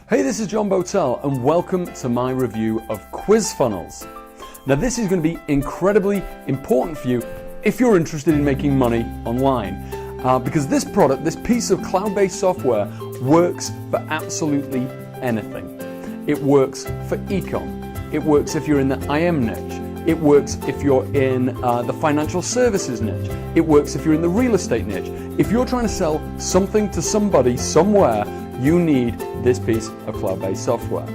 Hey, this is John Botel and welcome to my review of QuizFunnels. Now this is going to be incredibly important for you if you're interested in making money online because this product, this piece of cloud-based software works for absolutely anything. It works for e-com, it works if you're in the IM niche, it works if you're in the financial services niche, it works if you're in the real estate niche. If you're trying to sell something to somebody somewhere, you need this piece of cloud-based software.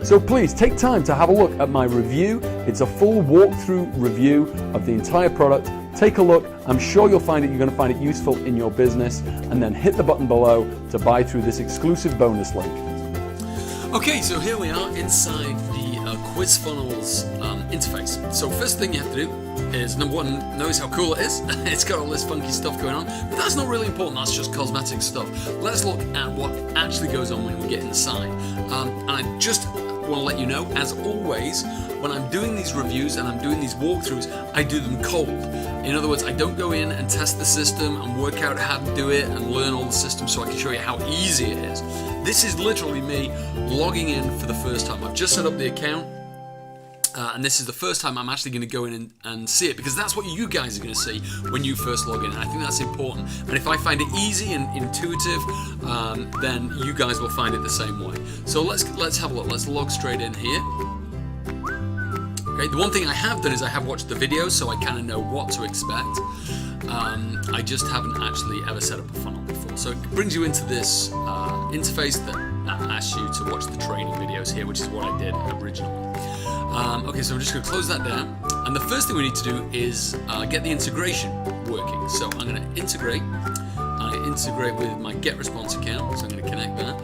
So please take time to have a look at my review. It's a full walkthrough review of the entire product. Take a look. I'm sure you're going to find it useful in your business, and then hit the button below to buy through this exclusive bonus link. Okay, so here we are inside the QuizFunnels interface. So first thing you have to do is, number one, notice how cool it is. It's got all this funky stuff going on, but that's not really important, that's just cosmetic stuff. Let's look at what actually goes on when we get inside. And I just want to let you know, as always, when I'm doing these reviews and I'm doing these walkthroughs, I do them cold. In other words, I don't go in and test the system and work out how to do it and learn all the systems so I can show you how easy it is. This is literally me logging in for the first time. I've just set up the account. And this is the first time I'm actually going to go in and see it, because that's what you guys are going to see when you first log in, and I think that's important. And if I find it easy and intuitive, then you guys will find it the same way. So let's have a look. Let's log straight in here. Okay, the one thing I have done is I have watched the videos, so I kind of know what to expect. I just haven't actually ever set up a funnel before. So it brings you into this interface that asks you to watch the training videos here, which is what I did originally. Okay, so I'm just going to close that down, and the first thing we need to do is get the integration working. So I'm going to integrate. I integrate with my GetResponse account, so I'm going to connect that.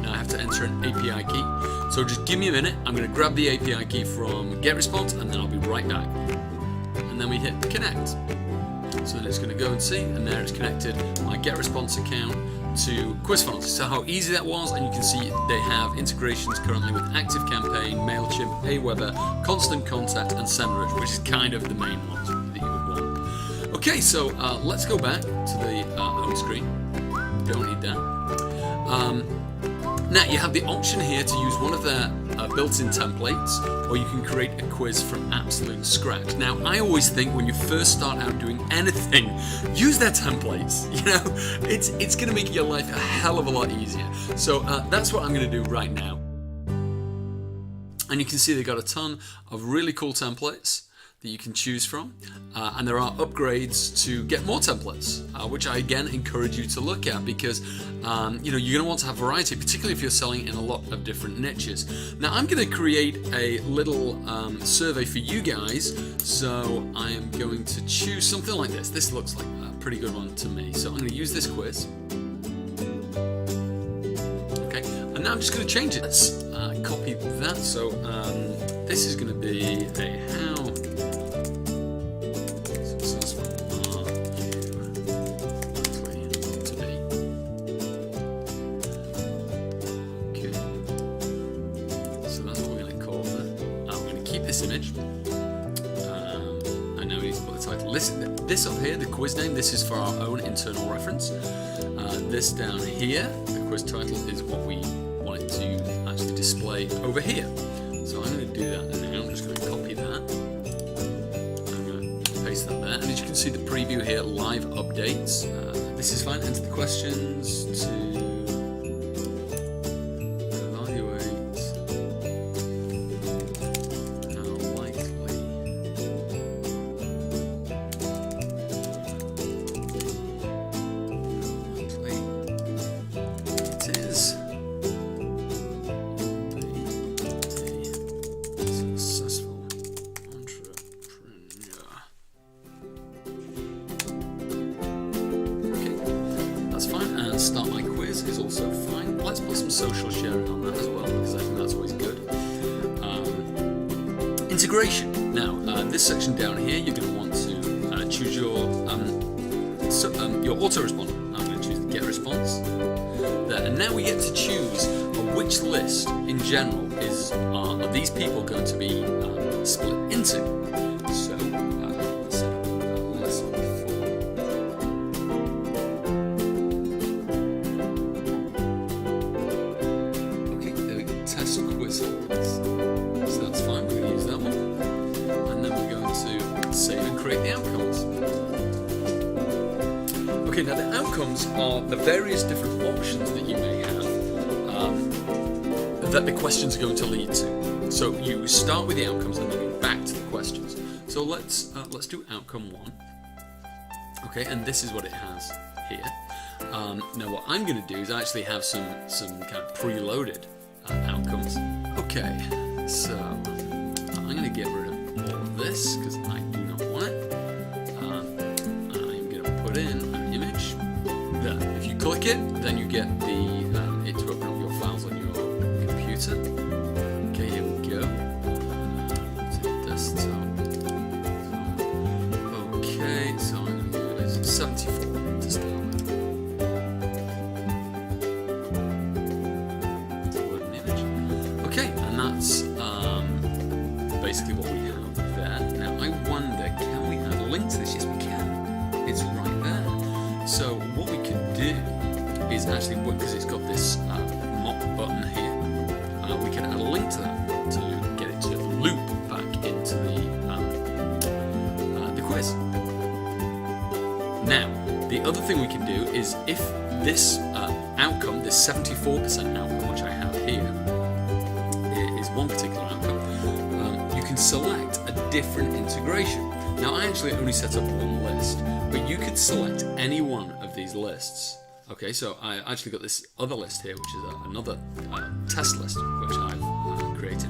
Now I have to enter an API key. So just give me a minute. I'm going to grab the API key from GetResponse, and then I'll be right back. And then we hit connect. So then it's going to go and see, and there it's connected my GetResponse account to QuizFunnels. So how easy that was, and you can see they have integrations currently with ActiveCampaign, MailChimp, Aweber, Constant Contact, and SEMrush, which is kind of the main ones that you would want. Okay, so let's go back to the home screen. Don't need that. Now you have the option here to use one of their built-in templates, or you can create a quiz from absolute scratch. Now I always think when you first start out doing anything, use their templates. You know, it's going to make your life a hell of a lot easier. So that's what I'm going to do right now. And you can see they've got a ton of really cool templates that you can choose from, and there are upgrades to get more templates, which I again encourage you to look at, because you know, you're going to want to have variety, particularly if you're selling in a lot of different niches. Now I'm going to create a little survey for you guys, so I am going to choose something like this. This looks like a pretty good one to me, so I'm going to use this quiz. Okay, and now I'm just going to change it. Let's copy that. So this is going to be a how this image. I know we need to put the title. This up here, the quiz name, this is for our own internal reference. This down here, the quiz title, is what we want it to actually display over here. So I'm going to do that now. I'm just going to copy that. I'm going to paste that there. And as you can see, the preview here, live updates. This is fine. Enter the questions to start my quiz is also fine. Let's put some social sharing on that as well, because I think that's always good. Integration. Now, this section down here, you're going to want to choose your autoresponder. I'm going to choose the GetResponse there, and now we get to choose which list in general are these people going to be split into. So let's set up a list before. test quiz funnels. So that's fine, we're going to use that one. And then we're going to save and create the outcomes. Okay, now the outcomes are the various different options that you may have that the questions are going to lead to. So you start with the outcomes and then go back to the questions. So let's do outcome 1. Okay, and this is what it has here. Now what I'm going to do is actually have some kind of preloaded outcomes. Okay, so I'm going to get rid of all of this because I do not want it. I'm going to put in an image that if you click it, then you get it to open up your files on your computer. Okay, here we go. To the desktop. Okay, so I'm going to do it as 74 to start with. Okay, and that's basically what we have there. Now I wonder, can we add a link to this? Yes, we can. It's right there. So what we can do is actually, because it's got this mop button here, we can add a link to that to get it to loop back into the quiz. Now, the other thing we can do is if this outcome, this 74% outcome, which I have here, is one particular outcome, you can select a different integration. Now, I actually only set up one list, but you could select any one of these lists. Okay, so I actually got this other list here, which is another test list, which I've created.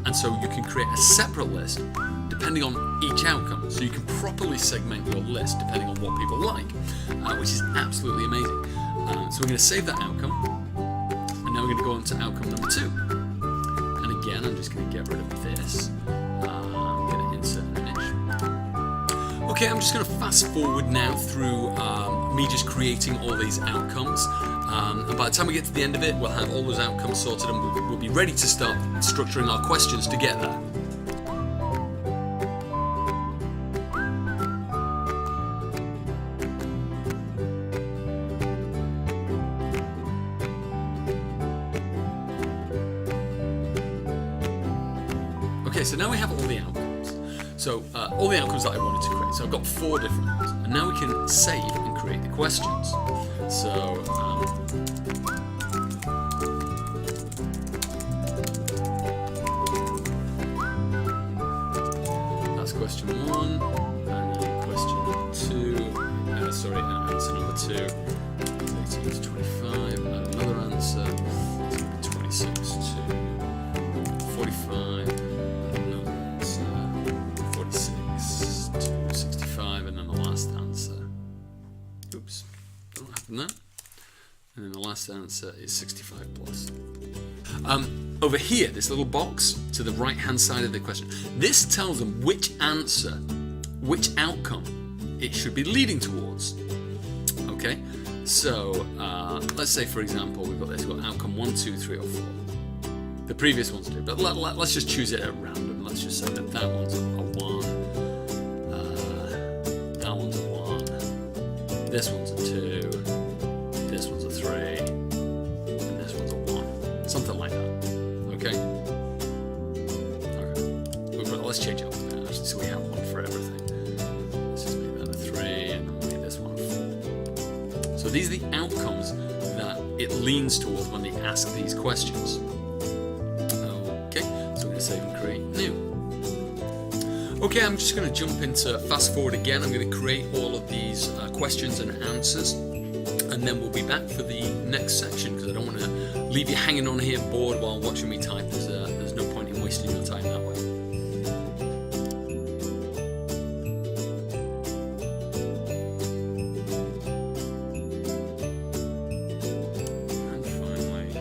And so you can create a separate list depending on each outcome. So you can properly segment your list depending on what people like, which is absolutely amazing. So we're going to save that outcome, and now we're going to go on to outcome number 2. And again, I'm just going to get rid of this. I'm going to insert an image. Okay, I'm just going to fast forward now through me just creating all these outcomes. And by the time we get to the end of it, we'll have all those outcomes sorted and we'll be ready to start structuring our questions to get there. Okay, so now we have all the outcomes. So all the outcomes that I wanted to create. So I've got 4 different ones. And now we can save and create the questions. So that's question 1, and then question 2. Sorry, answer number 2. 18 to 25, and another answer. 26 to 45. 65, and then the last answer. Oops, don't happen there. And then the last answer is 65 plus. Over here, this little box to the right-hand side of the question, this tells them which answer, which outcome it should be leading towards. Okay, so let's say, for example, we've got outcome 1, 2, 3, or 4. The previous ones do, but let's just choose it at random. Let's just say that one's a 1. This one's a 2, this one's a 3, and this one's a 1. Something like that. Okay? Okay. Let's change it up actually, so we have one for everything. Let's just make that a 3, and then we'll make this one a 4. So these are the outcomes that it leans towards when they ask these questions. Okay, so we're going to save and create new. Okay, I'm just going to jump into fast forward again. I'm going to create all of these questions and answers, and then we'll be back for the next section because I don't want to leave you hanging on here bored while watching me type. There's no point in wasting your time that way. And finally,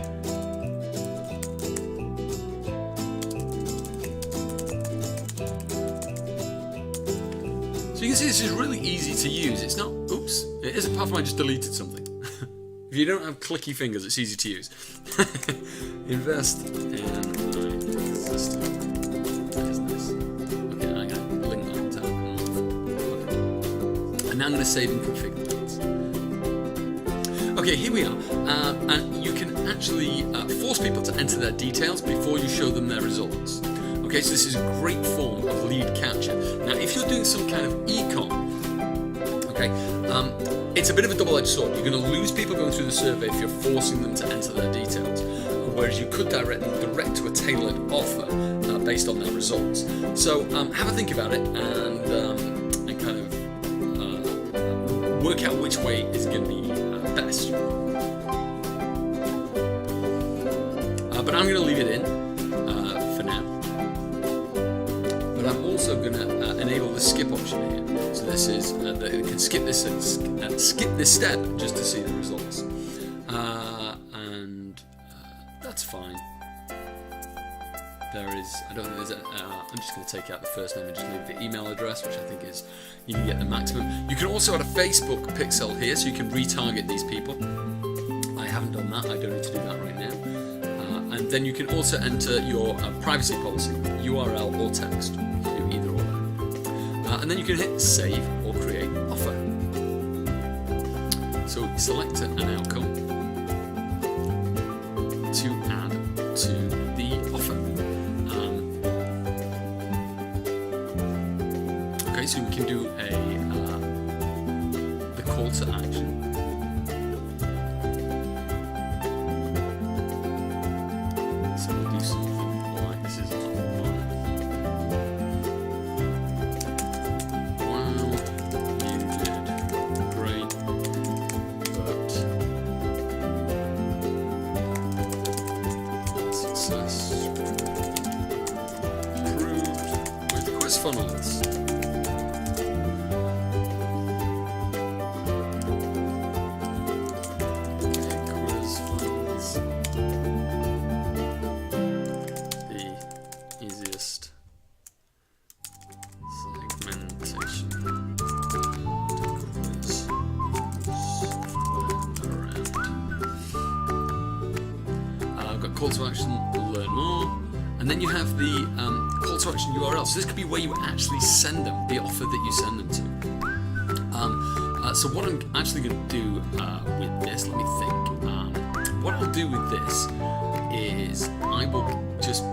so you can see this is really easy to use. It's not, oops, it is apart from I just deleted something. If you don't have clicky fingers, it's easy to use. Invest in my system business. Okay, I'm going to link that to outcome. And now I'm going to save and configure things. Okay, here we are. And you can actually force people to enter their details before you show them their results. Okay, so this is a great form of lead capture. Now, if you're doing some kind of e-com, okay, it's a bit of a double-edged sword. You're going to lose people going through the survey if you're forcing them to enter their details, whereas you could direct them direct to a tailored offer based on their results. So have a think about it and kind of work out which way is going to be best. But I'm going to leave it in for now. But I'm also going to enable the skip option here. So this is that it can skip this step just to see the results, and that's fine. There is, I don't think there's I'm just going to take out the first name and just leave the email address, which I think is, you can get the maximum. You can also add a Facebook pixel here, so you can retarget these people. I haven't done that, I don't need to do that right now. And then you can also enter your privacy policy, URL or text. You can do either or. And then you can hit save or create offer. So select an outcome to add to the offer. Okay, so we can do the call to action. So we'll do something like this is a lot of fun. Wow, you did great, but success improved with QuizFunnels. Call to action, learn more, and then you have the call to action URL. So this could be where you actually send them, the offer that you send them to. So what I'm actually going to do with this, let me think. What I'll do with this is I will just.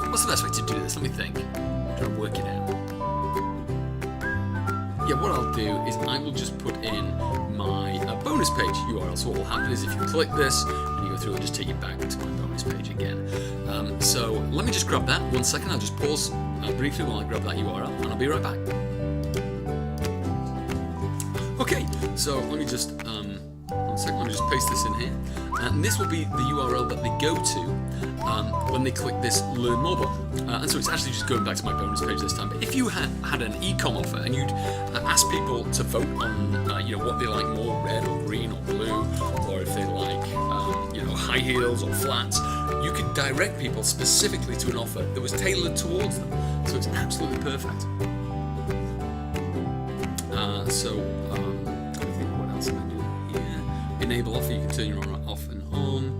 What's the best way to do this? Let me think. I'm trying to work it out. Yeah, what I'll do is I will just put in my bonus page URL. So what will happen is if you click this and you go through, it'll just take you back to my bonus page again. So let me just grab that. 1 second, I'll just pause briefly while I grab that URL and I'll be right back. Okay, so let me just 1 second, let me just paste this in here. And this will be the URL that they go to when they click this Learn More button. And so it's actually just going back to my bonus page this time. But if you had an e-com offer and you'd ask people to vote on what they like more, red or green or blue, or if they like high heels or flats, you could direct people specifically to an offer that was tailored towards them. So it's absolutely perfect. I think what else am I doing here? Enable offer, you can turn your on off and on.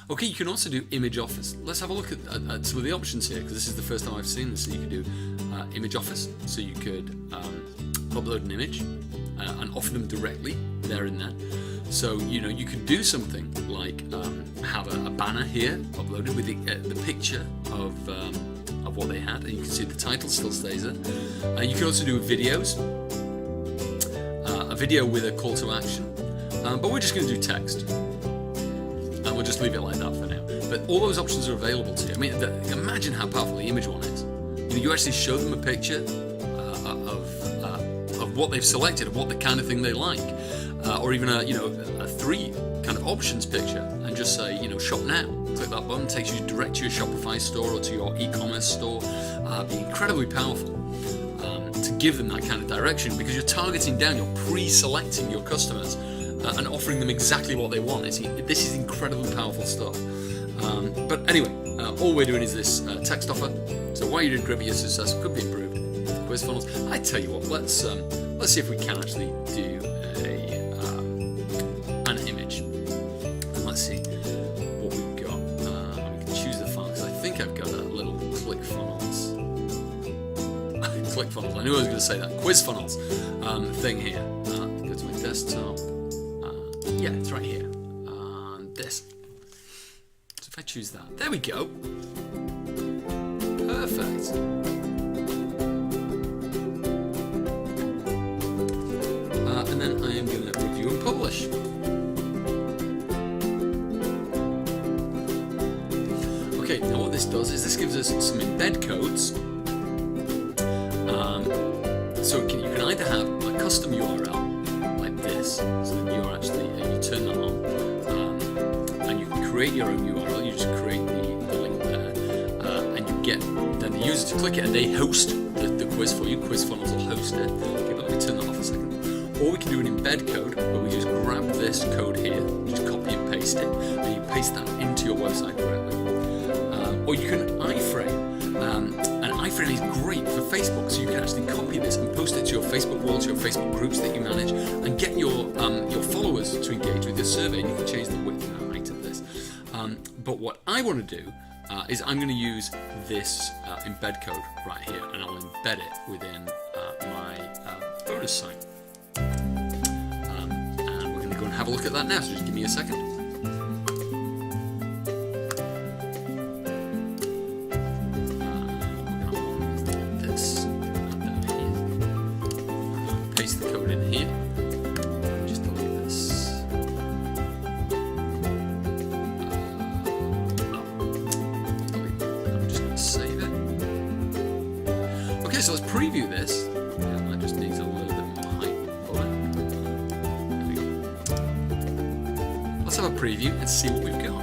Okay, you can also do image offers. Let's have a look at some of the options here, because this is the first time I've seen this. So you can do image offers. So you could upload an image and offer them directly there and then. So you could do something like have a banner here uploaded with the picture of what they had, and you can see the title still stays there. You can also do videos, a video with a call to action, but we're just going to do text. And we'll just leave it like that for now. But all those options are available to you. I mean, imagine how powerful the image one is. You actually show them a picture of what they've selected, of what the kind of thing they like, or even a 3 kind of options picture, and just say shop now. Click that button, takes you direct to your Shopify store or to your e-commerce store. Be incredibly powerful to give them that kind of direction, because you're targeting down, you're pre-selecting your customers. And offering them exactly what they want. This is incredibly powerful stuff. But anyway, all we're doing is this text offer. So why you did great, but your success could be improved. QuizFunnels. I tell you what, let's see if we can actually do an image. And let's see what we've got. We can choose the file, because I think I've got a little ClickFunnels ClickFunnels. I knew I was going to say that. QuizFunnels thing here. Go to my desktop. Yeah, it's right here. This. So if I choose that, there we go. Perfect. And then I am going to review and publish. Okay, now what this does is this gives us some embed codes. So you can either have a custom URL like this, so that you're actually you turn that on, and you can create your own URL. You just create the link there, and you get then the user to click it, and they host the quiz for you. QuizFunnels will host it. Okay, but let me turn that off a second. Or we can do an embed code where we just grab this code here, just copy and paste it, and you paste that into your website directly. Or you can iframe, and iframe is great for Facebook, so you can actually copy this and post it to your Facebook walls, your Facebook groups that you manage, and get your followers to engage with your survey, and you can change the width and the height of this. But what I want to do is I'm going to use this embed code right here, and I'll embed it within my bonus site. And we're going to go and have a look at that now, so just give me a second. Paste the code in here. Just delete this. I'm just going to save it. Okay, so let's preview this. Yeah, that just needs a little bit more height. There we go. Let's have a preview and see what we've got.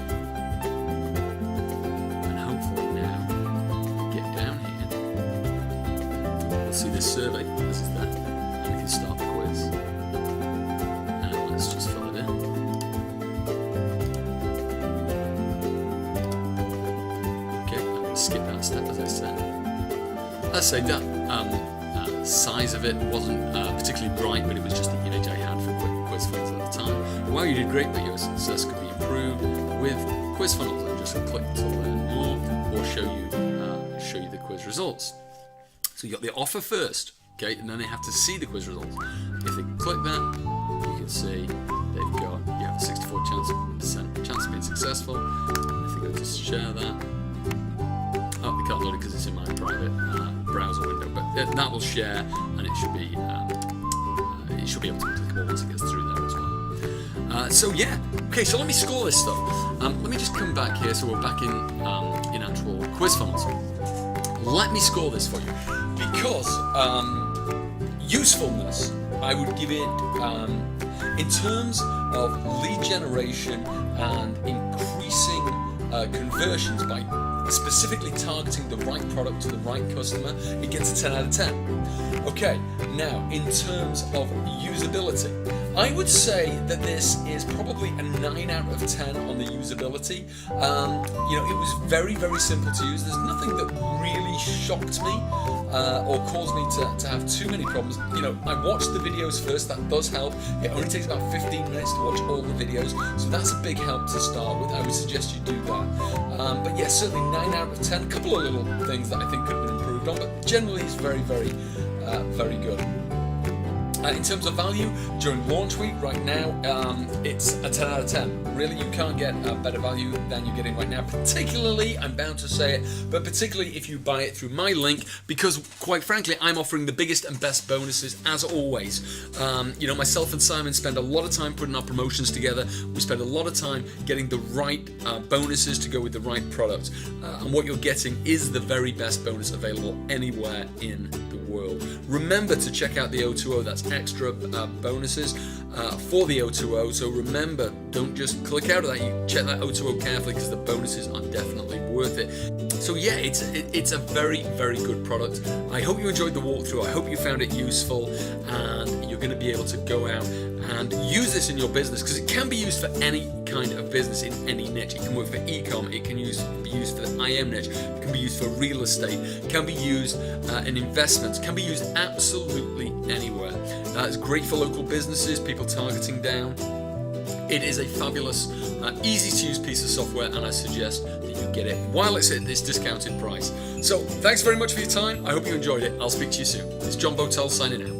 And hopefully now, get down here. We'll see this survey. This is that. Start the quiz. And let's just fill it in. Okay, I'm going to skip that step as I said. Let's say that size of it wasn't particularly bright, but it was just the image I had for QuizFunnels at the time. Well, you did great, but your success could be improved with QuizFunnels. And just click to learn more, or show you the quiz results. So you got the offer first. Okay, and then they have to see the quiz results. If they click that, you can see they've got, you have a 64% chance of being successful. If they go to share that, oh, they can't load it because it's in my private browser window, but that will share, and it should be able to be clickable once it gets through there as well. So yeah, okay, so let me score this stuff. Let me just come back here, so we're back in actual QuizFunnels. Let me score this for you, because usefulness, I would give it, in terms of lead generation and increasing conversions by specifically targeting the right product to the right customer, it gets a 10 out of 10. Okay, now in terms of usability, I would say that this is probably a 9 out of 10 on the usability. It was very, very simple to use. There's nothing that really shocked me or caused me to have too many problems. I watched the videos first. That does help. It only takes about 15 minutes to watch all the videos, so that's a big help to start with. I would suggest you do that. But yes, certainly 9 out of 10. A couple of little things that I think could have been improved on, but generally it's very, very, very good. In terms of value, during launch week right now, it's a 10 out of 10. Really, you can't get a better value than you're getting right now, particularly, I'm bound to say it, but particularly if you buy it through my link, because quite frankly, I'm offering the biggest and best bonuses as always. Myself and Simon spend a lot of time putting our promotions together. We spend a lot of time getting the right bonuses to go with the right product. And what you're getting is the very best bonus available anywhere in the world. Remember to check out the O2O, that's extra bonuses for the O2O. So remember, don't just click out of that. You check that O2O carefully, because the bonuses are definitely worth it. So yeah, it's a very, very good product. I hope you enjoyed the walkthrough. I hope you found it useful, and you're going to be able to go out and use this in your business, because it can be used for any kind of business in any niche. It can work for e-com, it can be used for the IM niche, it can be used for real estate, it can be used in investments, it can be used absolutely anywhere. It's great for local businesses, people targeting down. It is a fabulous, easy to use piece of software, and I suggest that you get it while it's at this discounted price. So thanks very much for your time. I hope you enjoyed it. I'll speak to you soon. It's John Botel signing out.